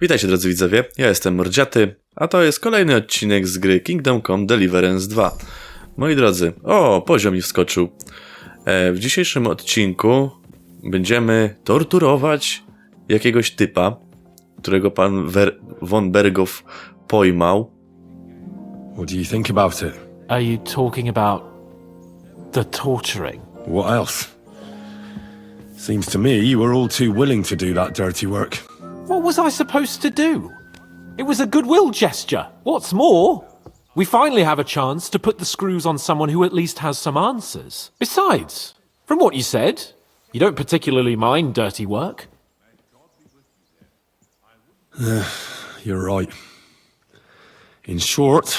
Witajcie drodzy widzowie, ja jestem Mordziaty, a to jest kolejny odcinek z gry Kingdom Come Deliverance 2. Moi drodzy, poziom mi wskoczył. W dzisiejszym odcinku będziemy torturować jakiegoś typa, którego pan von Bergova pojmał. What do you think about it? Are you talking about the torturing? What else? Seems to me you were all too willing to do that dirty work. What was I supposed to do? It was a goodwill gesture. What's more, we finally have a chance to put the screws on someone who at least has some answers. Besides, from what you said, you don't particularly mind dirty work. You're right. In short,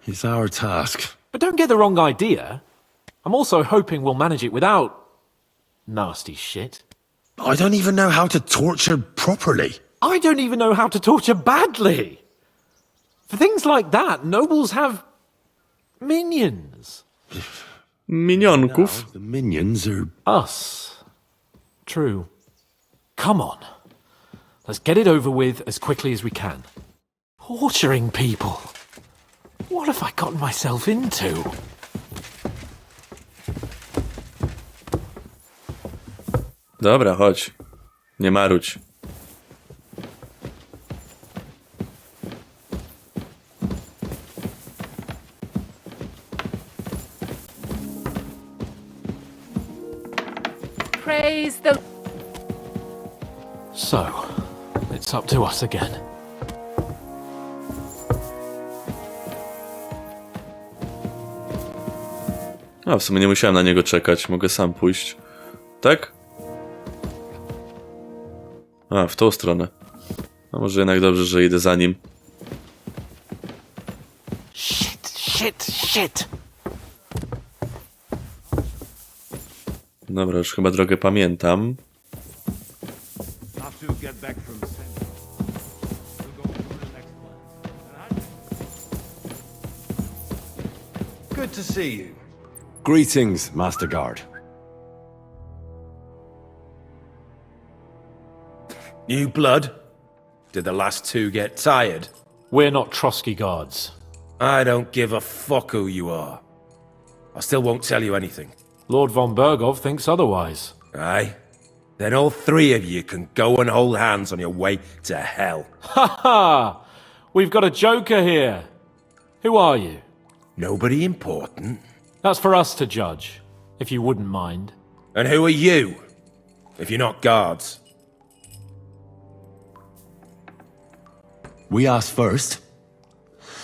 it's our task. But don't get the wrong idea. I'm also hoping we'll manage it without nasty shit. I don't even know how to torture properly. I don't even know how to torture badly. For things like that, nobles have minions. Minionków. The minions are... Us. True. Come on. Let's get it over with as quickly as we can. Torturing people. What have I gotten myself into? Dobra, chodź. Nie marudź. Praise the... So, it's up to us again. W sumie nie musiałem na niego czekać, mogę sam pójść. Tak? W tą stronę. A może jednak dobrze, że idę za nim. Shit! Dobra, już chyba drogę pamiętam. Good to see you. Greetings, Master Guard. New blood? Did the last two get tired? We're not Trotsky guards. I don't give a fuck who you are. I still won't tell you anything. Lord von Bergova thinks otherwise. Aye? Then all three of you can go and hold hands on your way to hell. Ha ha! We've got a joker here. Who are you? Nobody important. That's for us to judge, if you wouldn't mind. And who are you? If you're not guards. We asked first.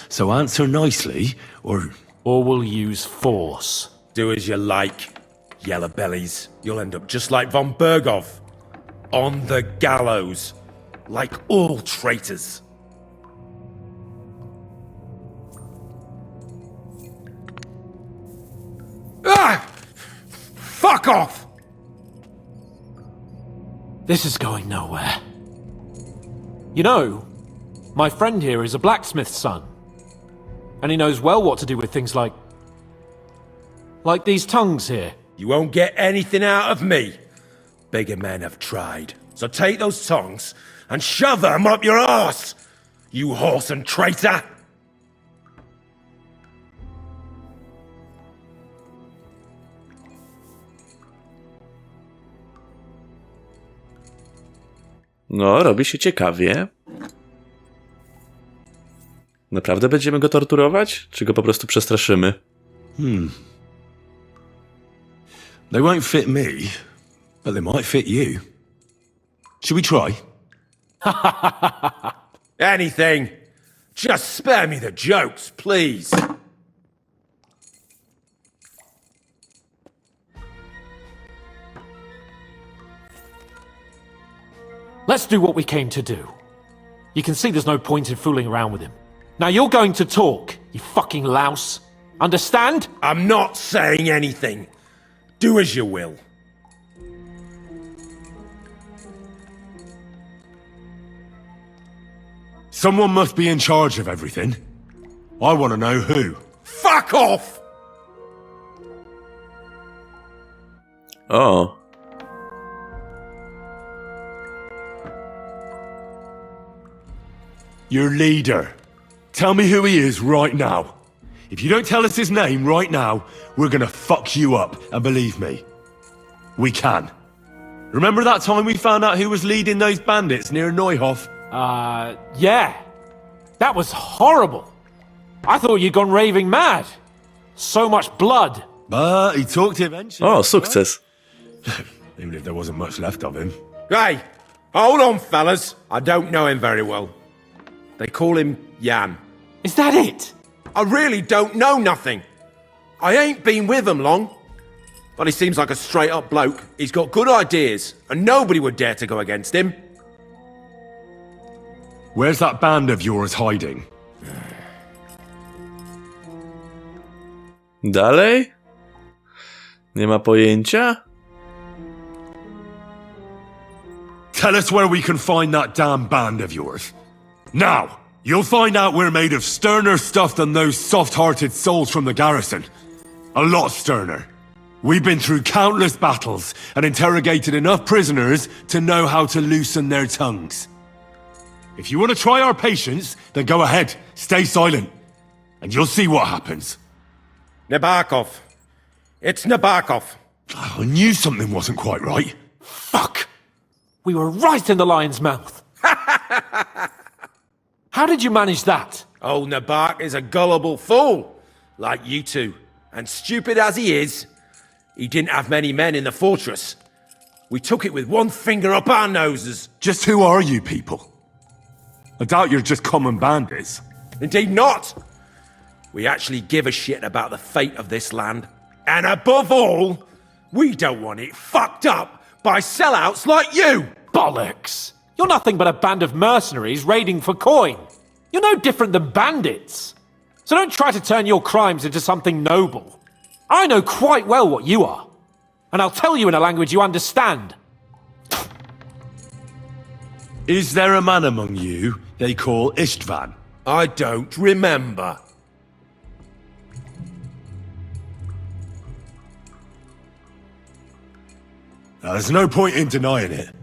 So answer nicely, or... Or we'll use force. Do as you like, yellow bellies. You'll end up just like von Bergova. On the gallows. Like all traitors. Ah! Fuck off! This is going nowhere. You know, my friend here is a blacksmith's son. And he knows well what to do with things like these tongues here. You won't get anything out of me. Bigger men have tried. So take those tongues and shove them up your arse, you horse and traitor! No, robi się ciekawie. Naprawdę będziemy go torturować? Czy go po prostu przestraszymy? They won't fit me, but they might fit you. Should we try? Anything. Just spare me the jokes, please. Let's do what we came to do. You can see there's no point in fooling around with him. Now you're going to talk, you fucking louse. Understand? I'm not saying anything. Do as you will. Someone must be in charge of everything. I want to know who. Fuck off! Your leader. Tell me who he is right now. If you don't tell us his name right now, we're gonna fuck you up, and believe me, we can. Remember that time we found out who was leading those bandits near Neuhof? Yeah. That was horrible. I thought you'd gone raving mad. So much blood. But he talked eventually. O, sukces. Even if there wasn't much left of him. Hey, hold on, fellas. I don't know him very well. They call him Jan. Is that it? I really don't know nothing. I ain't been with him long. But he seems like a straight-up bloke. He's got good ideas, and nobody would dare to go against him. Where's that band of yours hiding? Dalej? Nie ma pojęcia? Tell us where we can find that damn band of yours. Now, you'll find out we're made of sterner stuff than those soft-hearted souls from the garrison. A lot sterner. We've been through countless battles and interrogated enough prisoners to know how to loosen their tongues. If you want to try our patience, then go ahead, stay silent, and you'll see what happens. Nabokov. It's Nabokov. I knew something wasn't quite right. Fuck! We were right in the lion's mouth. How did you manage that? Old Nabok is a gullible fool, like you two. And stupid as he is, he didn't have many men in the fortress. We took it with one finger up our noses. Just who are you people? I doubt you're just common bandits. Indeed not. We actually give a shit about the fate of this land. And above all, we don't want it fucked up by sellouts like you. Bollocks! You're nothing but a band of mercenaries raiding for coin. You're no different than bandits. So don't try to turn your crimes into something noble. I know quite well what you are. And I'll tell you in a language you understand. Is there a man among you they call Istvan? I don't remember. There's no point in denying it.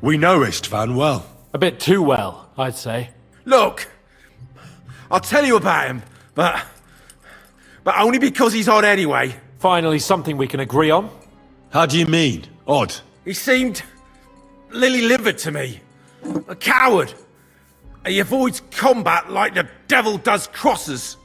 We know Istvan well. A bit too well, I'd say. Look, I'll tell you about him, but only because he's odd anyway. Finally something we can agree on. How do you mean, odd? He seemed lily-livered to me. A coward. He avoids combat like the devil does crosses.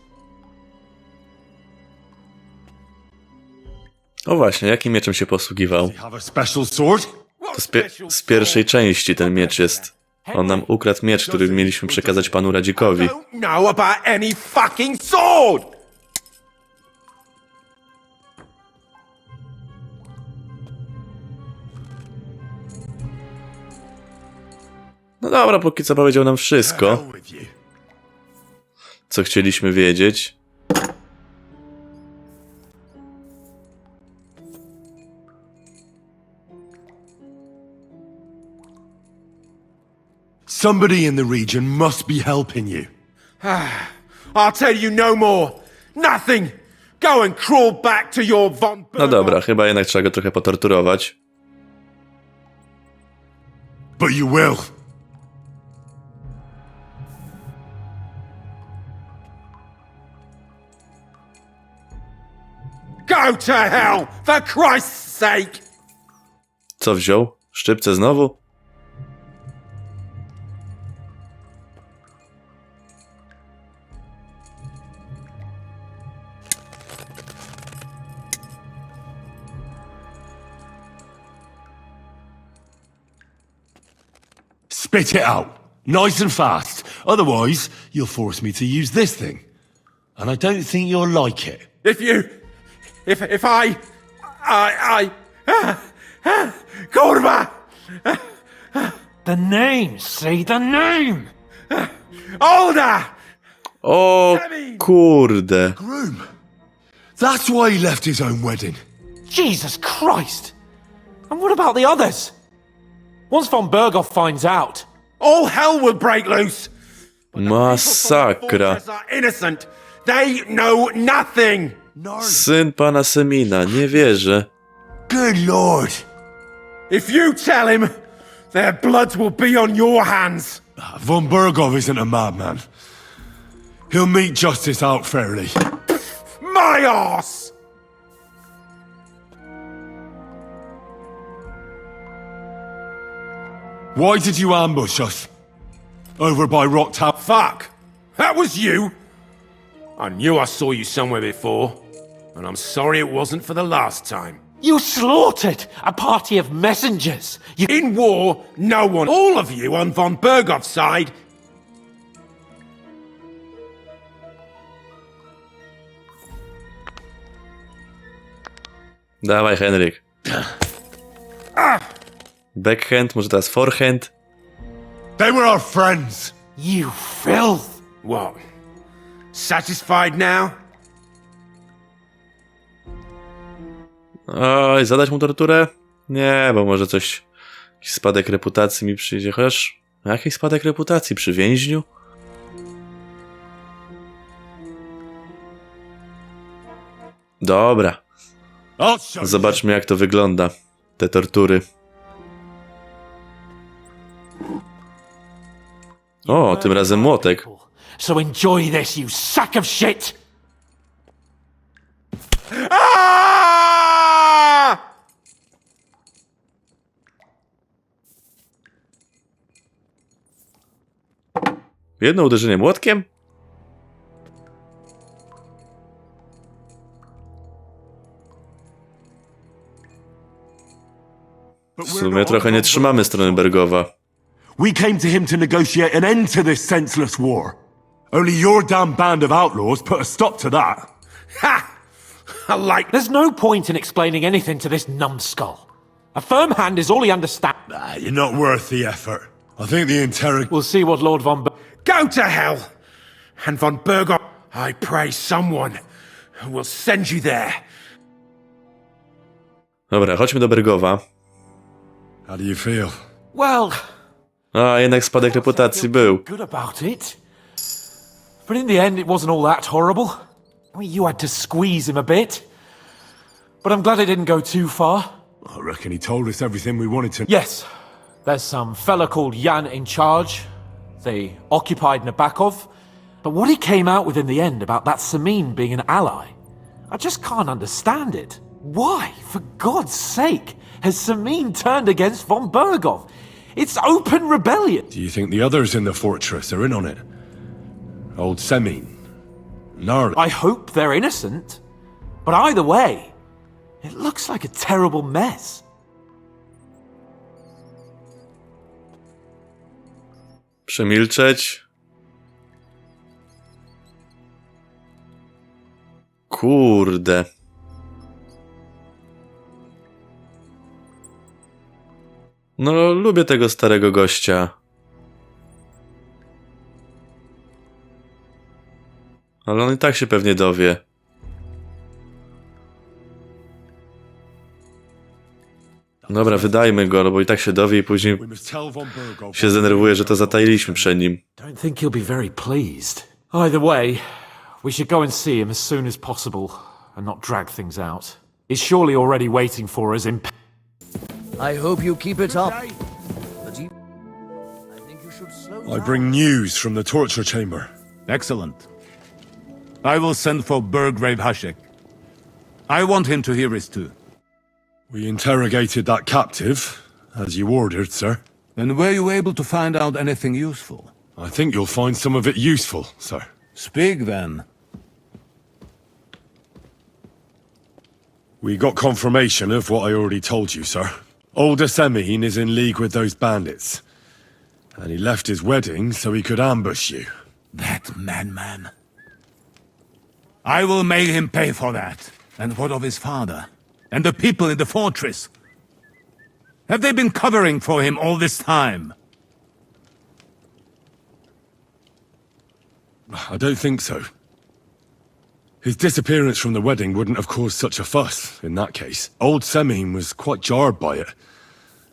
O właśnie, jakim mieczem się posługiwał? Have a special sword? To z pierwszej części ten miecz jest. On nam ukradł miecz, który mieliśmy przekazać panu Radzikowi. Don't know about any fucking sword! No dobra, póki co powiedział nam wszystko, Hell with you. co chcieliśmy wiedzieć. Somebody in the region must be helping you. I'll tell you no more. Nothing. Go and crawl back to your von No dobra, chyba jednak trzeba go trochę potorturować. But you will. Go to hell, for Christ's sake! Co wziął? Szczypce znowu? Spit it out. Nice and fast. Otherwise, you'll force me to use this thing. And I don't think you'll like it. If I, Kurwa! The name! Say the name! Older! O kurde. Groom. That's why he left his own wedding. Jesus Christ! And what about the others? Once von Bergova finds out... All hell will break loose! Masakra. Are innocent. They know nothing! No. Syn pana Semina, nie wierzę. Good lord. If you tell him, their blood will be on your hands. Von Bergova isn't a madman. He'll mete justice out fairly. My arse! Why did you ambush us? Over by Rock Tower? Fuck! That was you! I knew I saw you somewhere before, and I'm sorry it wasn't for the last time. You slaughtered a party of messengers. In war, no one, all of you on von Bergov's side. Dawaj, Henryk. Backhand, może teraz forehand? They were our friends. You filth. What? Satisfied now? Oj, zadać mu torturę? Nie, bo może coś... Jakiś spadek reputacji mi przyjdzie, chociaż... Jakiś spadek reputacji przy więźniu? Dobra. Zobaczmy, jak to wygląda. Te tortury. O, tym razem młotek. So enjoy this, you sack of shit. Jedno uderzenie młotkiem? W sumie trochę nie trzymamy strony Bergova. We came to him to negotiate an end to this senseless war. Only your damn band of outlaws put a stop to that. Ha! I like... There's no point in explaining anything to this numbskull. A firm hand is all he understands. You're not worth the effort. I think the We'll see what Lord von Go to hell! And von Bergov, I pray someone will send you there. Dobra, chodźmy do Bergova. How do you feel? Well, A, jednak spadek reputacji był. good about it. But in the end, it wasn't all that horrible. I mean, you had to squeeze him a bit. But I'm glad it didn't go too far. I reckon he told us everything we wanted to. Yes, there's some fella called Jan in charge. They occupied Nabokov. But what he came out with in the end about that Semina being an ally, I just can't understand it. Why, for God's sake, has Semina turned against von Bergov? It's open rebellion. Do you think the others in the fortress are in on it? Old Semina? Gnarly. I hope they're innocent. But either way, it looks like a terrible mess. Przemilczeć. Kurde. No, lubię tego starego gościa. Ale on i tak się pewnie dowie. Dobra, wydajmy go, no bo i tak się dowie i później We must tell von Bergov. się zdenerwuje, że to zatajiliśmy przed nim. Don't think he'll be very pleased. Either way, we should go and see him as soon as possible and not drag things out. He's surely already waiting for us in... I hope you keep it up. But I think you should slow I down. bring news from the torture chamber. Excellent. I will send for Burgrave Hashek. I want him to hear it too. We interrogated that captive, as you ordered, sir. And were you able to find out anything useful? I think you'll find some of it useful, sir. Speak then. We got confirmation of what I already told you, sir. Old Semina is in league with those bandits. And he left his wedding so he could ambush you. That madman. I will make him pay for that. And what of his father? And the people in the fortress? Have they been covering for him all this time? I don't think so. His disappearance from the wedding wouldn't have caused such a fuss, in that case. Old Semina was quite jarred by it.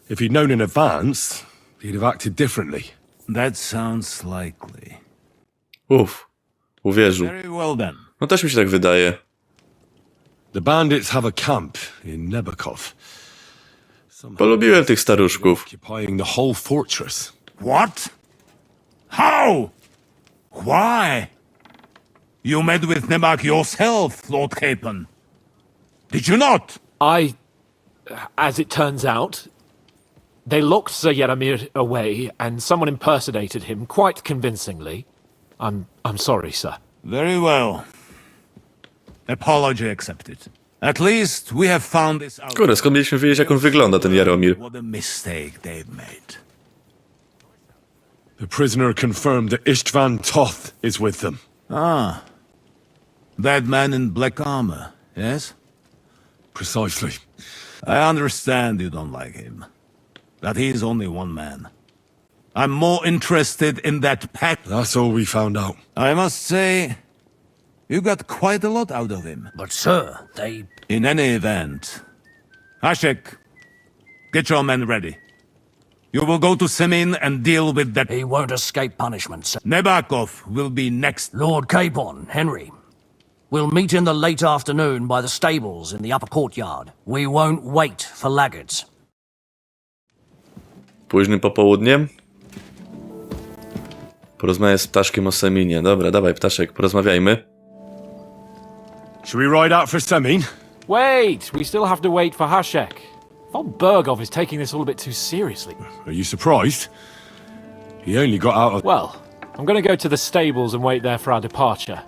If he'd known in advance, he'd have acted differently. That sounds likely. Uwierzył. Very well then. No też mi się tak wydaje. The bandits have a camp in Nabokov. Polubiłem tych staruszków. Occupying the whole fortress. What? How? Why? You met with Nebak yourself, Lord Capon. Did you not? As it turns out, they locked Sir Yaramir away, and someone impersonated him quite convincingly. I'm sorry, sir. Very well. Apology accepted. At least we have found this out. Kurde, skąd mieliśmy wiedzieć, jak on wygląda, ten Jaromir? What a mistake they've made. The prisoner confirmed that Istvan Toth is with them. Ah. That man in black armor, yes? Precisely. I understand you don't like him. But he's only one man. I'm more interested in that pack. That's all we found out. I must say, you got quite a lot out of him. But sir, they... In any event, Hashek, get your men ready. You will go to Semina and deal with that. He won't escape punishment, sir. Nebakov will be next. Lord Capon, Henry. We'll meet in the late afternoon by the stables in the upper courtyard. We won't wait for laggards. Późnym popołudniem? Porozmawiaj z ptaszkiem o Seminie. Dobra, dawaj, ptaszek, porozmawiajmy. Should we ride out for Semin? Wait! We still have to wait for Hashek. Von Bergova is taking this all a bit too seriously. Are you surprised? He only got out of... Well, I'm gonna go to the stables and wait there for our departure.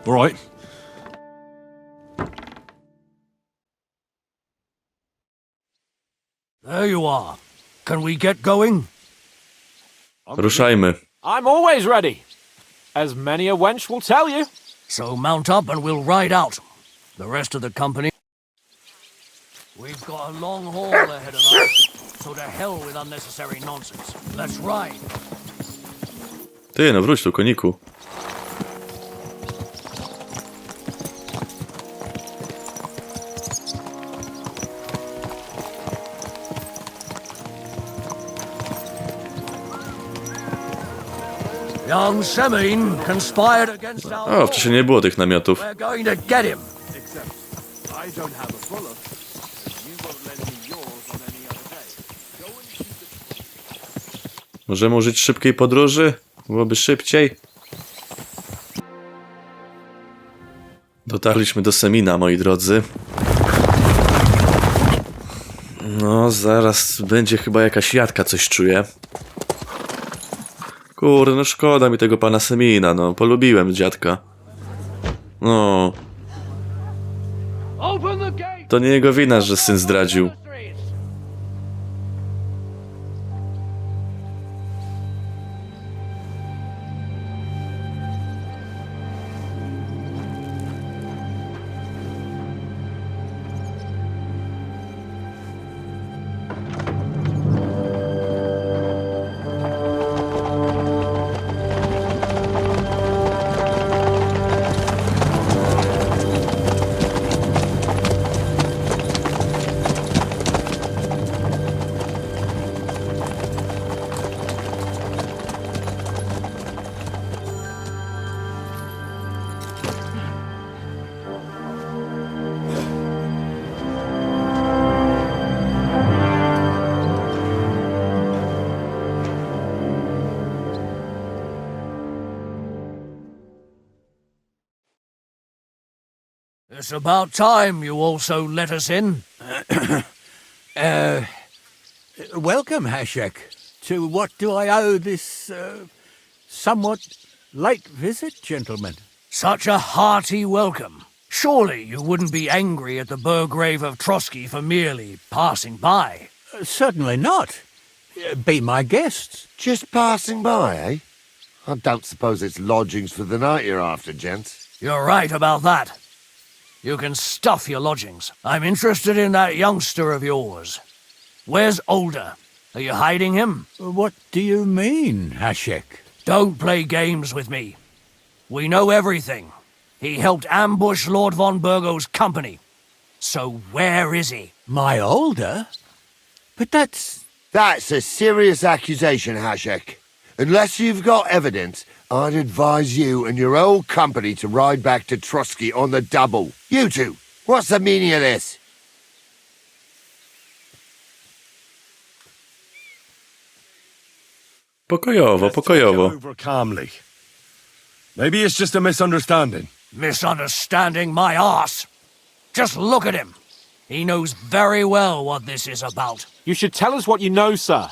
All right. There you are. Can we get going? Ruszajmy. I'm always ready. As many a wench will tell you. So mount up and we'll ride out. The rest of the company... We've got a long haul ahead of us. So to hell with unnecessary nonsense. Let's ride. Ty, no wróć tu, koniku. Young Semin conspired against our O, wcześniej nie było tych namiotów. We're going to get him. Możemy użyć szybkiej podróży? Byłoby szybciej. Dotarliśmy do Semina, moi drodzy. No, zaraz będzie chyba jakaś jadka, coś czuję. Kurde, no szkoda mi tego pana Semina, no. Polubiłem dziadka. No. To nie jego wina, że syn zdradził. It's about time you also let us in. Welcome, Hashek. To what do I owe this, somewhat late visit, gentlemen? Such a hearty welcome. Surely you wouldn't be angry at the Burgrave of Trotsky for merely passing by. Certainly not. Be my guests. Just passing by, eh? I don't suppose it's lodgings for the night you're after, gents. You're right about that. You can stuff your lodgings. I'm interested in that youngster of yours. Where's Older? Are you hiding him? What do you mean, Hashek? Don't play games with me. We know everything. He helped ambush Lord von Burgo's company. So where is he? My older? But that's... That's a serious accusation, Hashek. Unless you've got evidence, I'd advise you and your old company to ride back to Trotsky on the double. You two, what's the meaning of this? Pokojowo, pokojowo. Over calmly. Maybe it's just a misunderstanding. Misunderstanding my arse. Just look at him. He knows very well what this is about. You should tell us what you know, sir.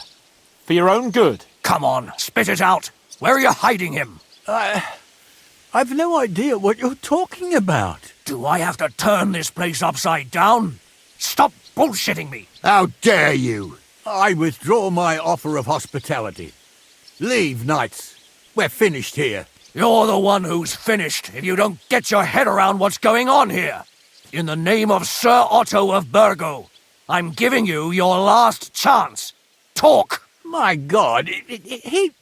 For your own good. Come on, spit it out. Where are you hiding him? I've no idea what you're talking about. Do I have to turn this place upside down? Stop bullshitting me. How dare you? I withdraw my offer of hospitality. Leave, knights. We're finished here. You're the one who's finished if you don't get your head around what's going on here. In the name of Sir Otto of Bergova, I'm giving you your last chance. Talk! My God, he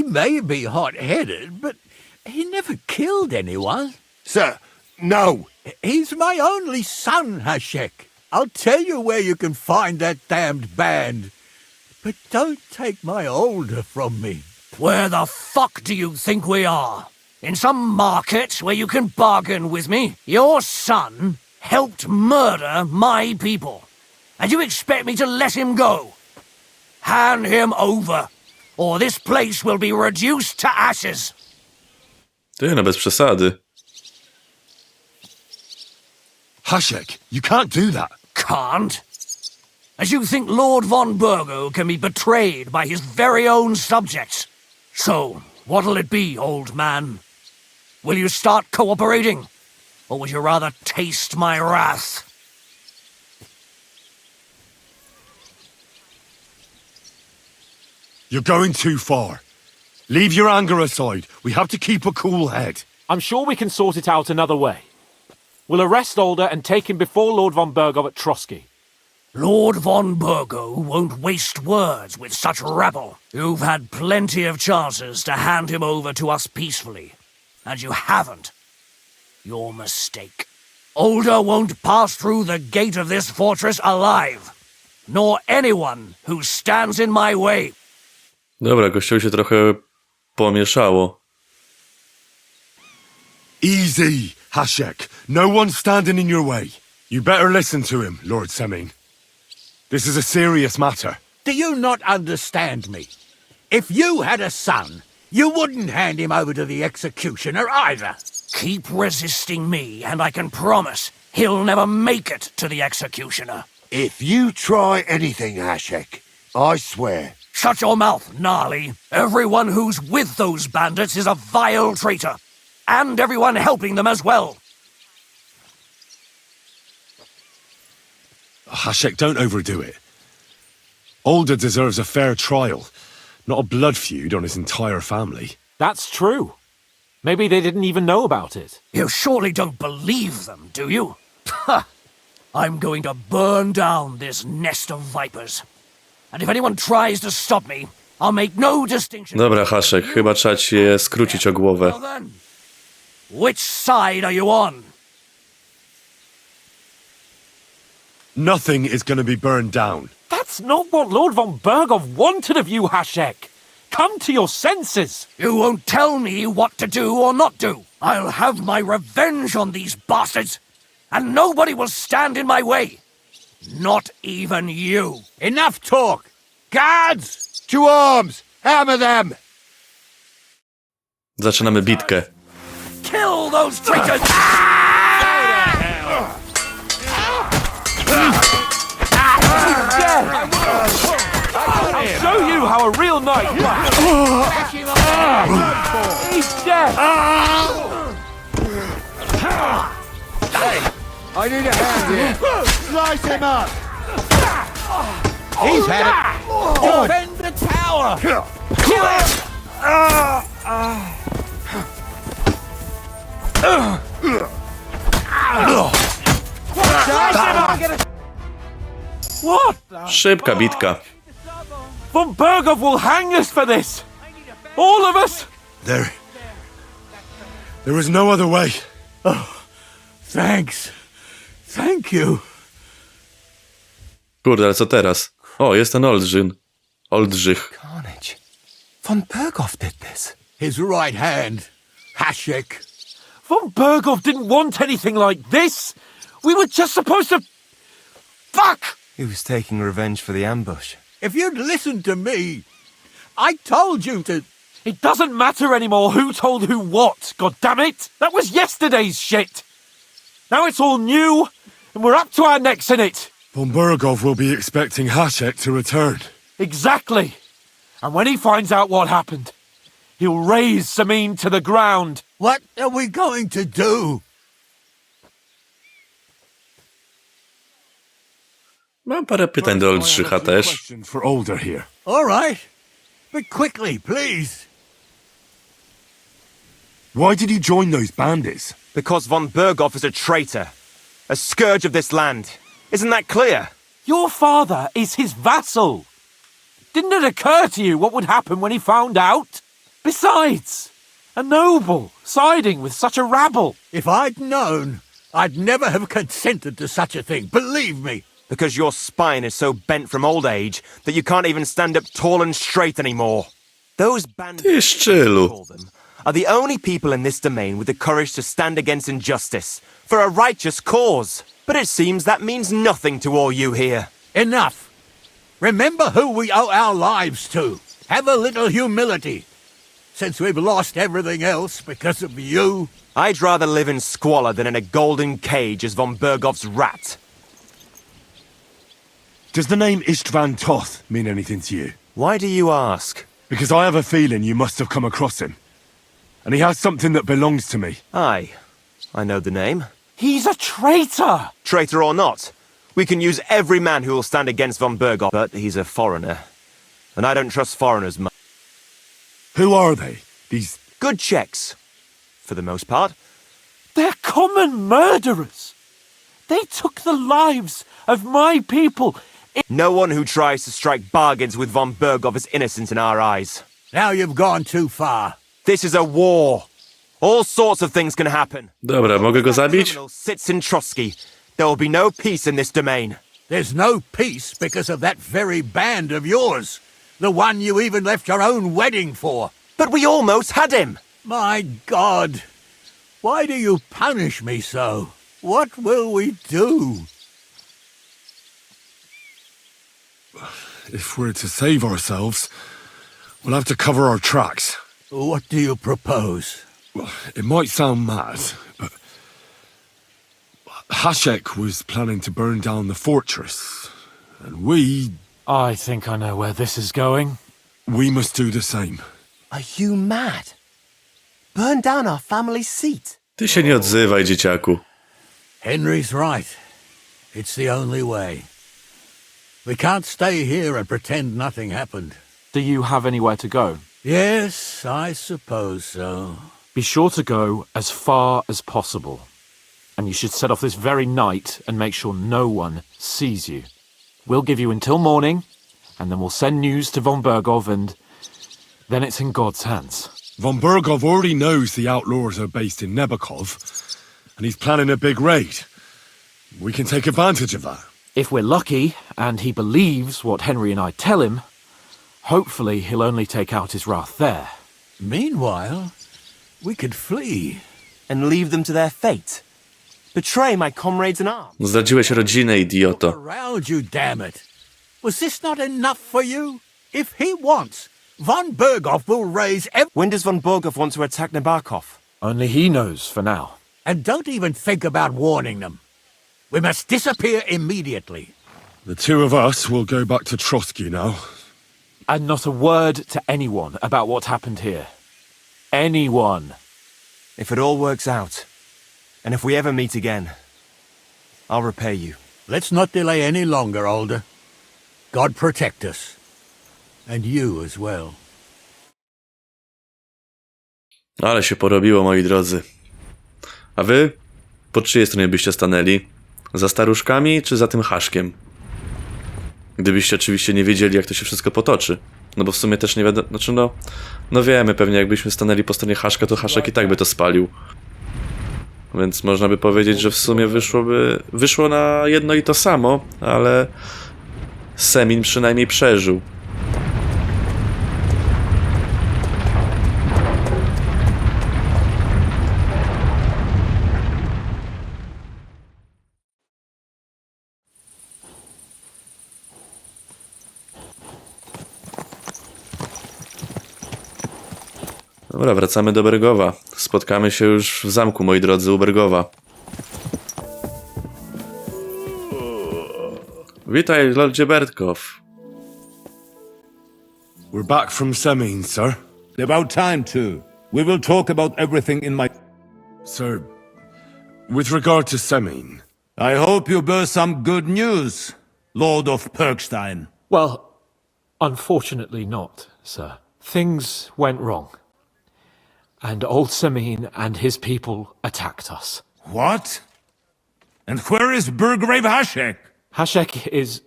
may be hot-headed, but he never killed anyone. Sir, no. He's my only son, Hashek. I'll tell you where you can find that damned band. But don't take my older from me. Where the fuck do you think we are? In some market where you can bargain with me? Your son helped murder my people. And you expect me to let him go? Hand him over, or this place will be reduced to ashes. Ty, no bez przesady. Hashek, you can't do that. Can't? As you think Lord von Bergova can be betrayed by his very own subjects. So, what'll it be, old man? Will you start cooperating? Or would you rather taste my wrath? You're going too far. Leave your anger aside. We have to keep a cool head. I'm sure we can sort it out another way. We'll arrest Alder and take him before Lord von Bergova at Trotsky. Lord von Bergova won't waste words with such rabble. You've had plenty of chances to hand him over to us peacefully, and you haven't. Your mistake. Alder won't pass through the gate of this fortress alive, nor anyone who stands in my way. Dobra, kościół się trochę pomieszało. Easy, Hashek. No one's standing in your way. You better listen to him, Lord Semina. This is a serious matter. Do you not understand me? If you had a son, you wouldn't hand him over to the executioner either. Keep resisting me, and I can promise he'll never make it to the executioner. If you try anything, Hashek, I swear. Shut your mouth, Gnarly. Everyone who's with those bandits is a vile traitor. And everyone helping them as well. Hashek, don't overdo it. Alder deserves a fair trial, not a blood feud on his entire family. That's true. Maybe they didn't even know about it. You surely don't believe them, do you? Ha! I'm going to burn down this nest of vipers. And if anyone tries to stop me, I'll make no distinction. Dobra, Haszek, chyba trzeba ci je skrócić o głowę. Well then, which side are you on? Nothing is going to be burned down. That's not what Lord von Bergova wanted of you, Hashek. Come to your senses. You won't tell me what to do or not do. I'll have my revenge on these bastards, and nobody will stand in my way. Not even you. Enough talk! Guards! To arms! Hammer them! Zaczynamy bitkę. Kill those traitors! I'll show you how a real knight works. He's dead. I need a hand here. Slice him up! He's had it! Defend the tower! Kill What? Szybka bitka. Von Bergova will hang us for this. All of us. There was no other way. Thanks. Thank you. Kurde, ale co teraz? O, jest ten Oldrzych. Carnage. Von Bergova did this. His right hand, Hashek. Von Bergova didn't want anything like this. We were just supposed to... Fuck! He was taking revenge for the ambush. If you'd listened to me, I told you to... It doesn't matter anymore who told who what, god damn it! That was yesterday's shit! Now it's all new, and we're up to our necks in it! Von Bergov will be expecting Hashek to return. Exactly! And when he finds out what happened, he'll raise Semina to the ground. What are we going to do? Mam parę pytań do Oldrzycha też. Question for Older here. All right. But quickly, please. Why did you join those bandits? Because von Bergov is a traitor. A scourge of this land. Isn't that clear? Your father is his vassal. Didn't it occur to you what would happen when he found out? Besides, a noble siding with such a rabble. If I'd known, I'd never have consented to such a thing, believe me. Because your spine is so bent from old age that you can't even stand up tall and straight anymore. Those Ty bandits, szczylu. call them, are the only people in this domain with the courage to stand against injustice for a righteous cause. But it seems that means nothing to all you here. Enough. Remember who we owe our lives to. Have a little humility. Since we've lost everything else because of you. I'd rather live in squalor than in a golden cage as von Bergov's rat. Does the name Istvan Toth mean anything to you? Why do you ask? Because I have a feeling you must have come across him. And he has something that belongs to me. Aye, I know the name. He's a traitor! Traitor or not, we can use every man who will stand against von Bergov, but he's a foreigner. And I don't trust foreigners much. Who are they? These... Good Czechs, for the most part. They're common murderers. They took the lives of my people. No one who tries to strike bargains with von Bergov is innocent in our eyes. Now you've gone too far. This is a war. All sorts of things can happen. Dobra, mogę go zabić? Criminal sits in Trotsky. There will be no peace in this domain. There's no peace because of that very band of yours. The one you even left your own wedding for. But we almost had him. My God. Why do you punish me so? What will we do? If we're to save ourselves, we'll have to cover our tracks. What do you propose? Well, it might sound mad, but... Hashek was planning to burn down the fortress. And I think I know where this is going. we must do the same. Are you mad? Burn down our family seat. Ty się nie odzywaj, dzieciaku. Henry's right. It's the only way. We can't stay here and pretend nothing happened. Do you have anywhere to go? Yes, I suppose so. Be sure to go as far as possible. And you should set off this very night and make sure no one sees you. We'll give you until morning, and then we'll send news to von Bergov, and then it's in God's hands. Von Bergov already knows the outlaws are based in Nebakov, and he's planning a big raid. We can take advantage of that. If we're lucky, and he believes what Henry and I tell him, hopefully he'll only take out his wrath there. Meanwhile, we could flee. And leave them to their fate. Betray my comrades in arms. Zdradziłeś rodzinę, idioto. Around you, damn it. Was this not enough for you? If he wants, von Bergov will raise When does von Bergov want to attack Nebakov? Only he knows for now. And don't even think about warning them. We must disappear immediately. The two of us will go back to Trotsky now. And not a word to anyone about what happened here. Anyone. If it all works out, and if we ever meet again, I'll repay you. Let's not delay any longer, Older. God protect us. And you as well. Ale się porobiło, moi drodzy. A wy? Po czyjej stronie byście stanęli? Za staruszkami, czy za tym Haszkiem? Gdybyście oczywiście nie wiedzieli, jak to się wszystko potoczy. No bo w sumie też nie wiadomo... Znaczy no wiemy, pewnie jakbyśmy stanęli po stronie Haszka, to Haszek i tak by to spalił. Więc można by powiedzieć, że w sumie wyszło na jedno i to samo, ale Semin przynajmniej przeżył. Dobra, wracamy do Bergova. Spotkamy się już w zamku, moi drodzy, u Bergova. Witaj, lordzie Bergov. We're back from Semina, sir. About time, too. We will talk about everything in my... Sir, with regard to Semina, I hope you bear some good news, Lord of Perkstein. Well, unfortunately not, sir. Things went wrong. And old Semina and his people attacked us. What? And where is Burgrave Hashek? Hashek is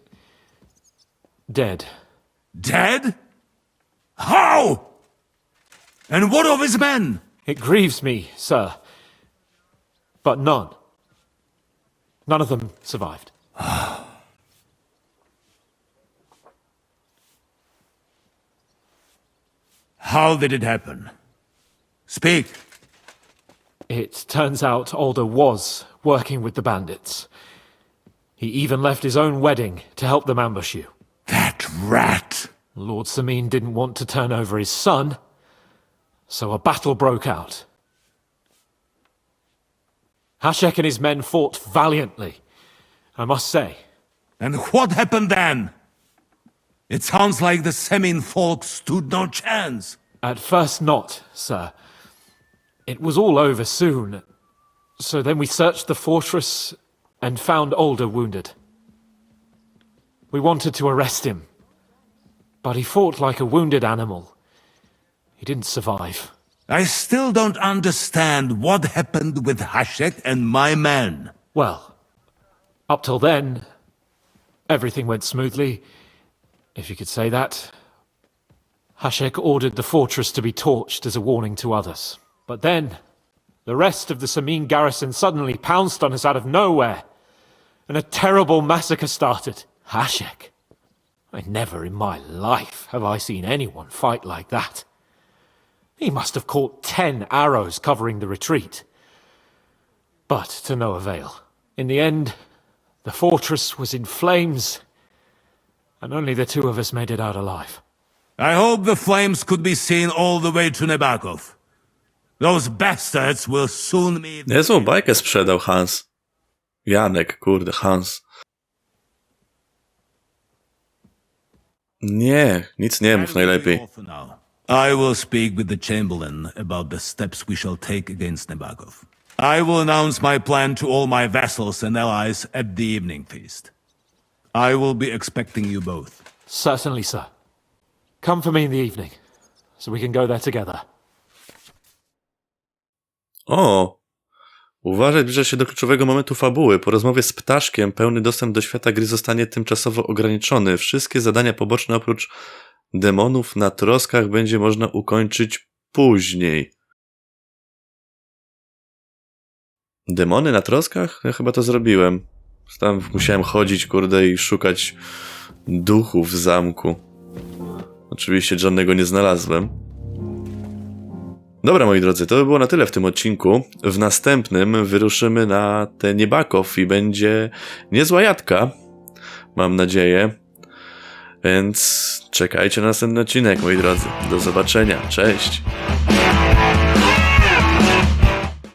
dead. Dead? How? And what of his men? It grieves me, sir. But none of them survived. How did it happen? Speak. It turns out Alder was working with the bandits. He even left his own wedding to help them ambush you. That rat! Lord Semina didn't want to turn over his son, so a battle broke out. Hashek and his men fought valiantly, I must say. And what happened then? It sounds like the Semina folk stood no chance. At first not, sir. It was all over soon. So then we searched the fortress and found Alder wounded. We wanted to arrest him, but he fought like a wounded animal. He didn't survive. I still don't understand what happened with Hashek and my men. Well, up till then, everything went smoothly, if you could say that. Hashek ordered the fortress to be torched as a warning to others. But then, the rest of the Semina garrison suddenly pounced on us out of nowhere, and a terrible massacre started. Hashek. Never in my life have I seen anyone fight like that. He must have caught 10 arrows covering the retreat. But to no avail. In the end, the fortress was in flames, and only the two of us made it out alive. I hope the flames could be seen all the way to Nebakov. Those bastards will soon meet... Niezłą bajkę sprzedał Hans. Janek, kurde, Hans. Nie, nic nie mów najlepiej. I will speak with the Chamberlain about the steps we shall take against Nebakov. I will announce my plan to all my vassals and allies at the evening feast. I will be expecting you both. Certainly, sir. Come for me in the evening, so we can go there together. O! Uważaj, zbliża się do kluczowego momentu fabuły. Po rozmowie z ptaszkiem pełny dostęp do świata gry zostanie tymczasowo ograniczony. Wszystkie zadania poboczne oprócz demonów na troskach będzie można ukończyć później. Demony na troskach? Ja chyba to zrobiłem. Tam musiałem chodzić, kurde, i szukać duchów w zamku. Oczywiście żadnego nie znalazłem. Dobra, moi drodzy, to by było na tyle w tym odcinku. W następnym wyruszymy na te Nebakov i będzie niezła jadka. Mam nadzieję. Więc czekajcie na następny odcinek, moi drodzy. Do zobaczenia. Cześć!